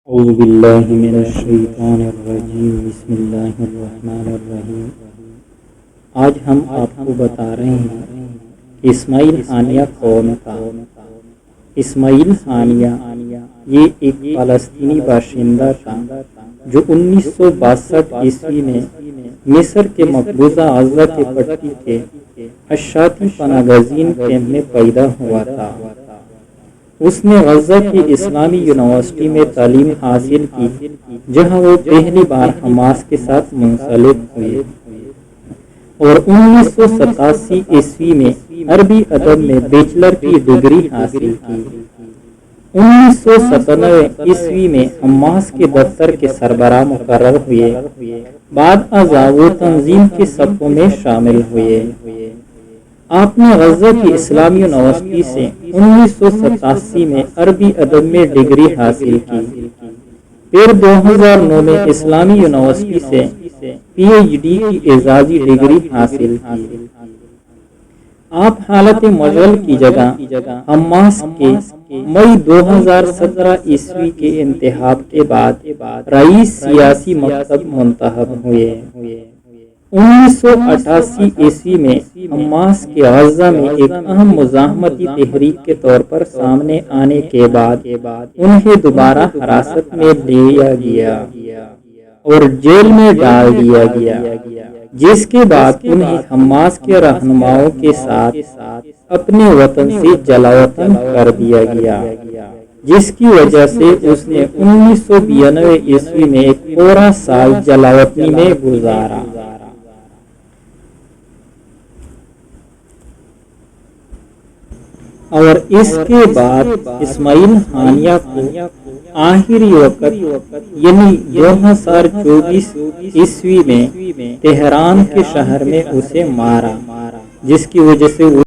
اعوذ باللہ من الشیطان الرجیم بسم اللہ الرحمن الرحیم۔ آج ہم آپ کو بتا رہے ہیں کہ اسماعیل ہانیہ کون تھا۔ اسماعیل ہانیہ یہ ایک فلسطینی باشندہ تھا جو 1962 عیسوی میں مصر کے مقبوضہ غزہ کے پٹی کے اشاتی پناہ گزین کیمپ میں پیدا ہوا تھا۔ اس نے غزہ کی اسلامی یونیورسٹی میں تعلیم حاصل کی، جہاں وہ پہلی بار حماس کے ساتھ منسلک ہوئے، اور 1987 عیسوی میں عربی ادب میں بیچلر کی ڈگری حاصل کی۔ 1997 عیسوی میں حماس کے دفتر کے سربراہ مقرر ہوئے، بعد ازاں وہ تنظیم کے صفوں میں شامل ہوئے۔ آپ نے غزہ کی اسلامی یونیورسٹی سے 1987 میں عربی ادب میں ڈگری حاصل کی، پھر 2009 میں اسلامی یونیورسٹی سے پی ایچ ڈی کی اعزازی ڈگری حاصل کی۔ آپ حالت مشغل کی جگہ حماس کے مئی 2017 عیسوی کے انتخاب کے بعد رئیس سیاسی مکتب منتخب ہوئے۔ 1988 عیسوی میں حماس کے غزہ میں ایک اہم مزاحمتی تحریک کے طور پر سامنے آنے کے بعد انہیں دوبارہ حراست میں لیا گیا اور جیل میں ڈال دیا گیا، جس کے بعد انہیں حماس کے رہنماؤں کے ساتھ اپنے وطن سے جلاوطن کر دیا گیا، جس کی وجہ سے اس نے 1992 عیسوی میں ایک پورا سال جلاوطنی میں گزارا۔ اور اس کے بعد اسماعیل ہانیہ کو آخری وقت یعنی 2024 عیسوی میں تہران کے شہر میں اسے مارا، جس کی وجہ سے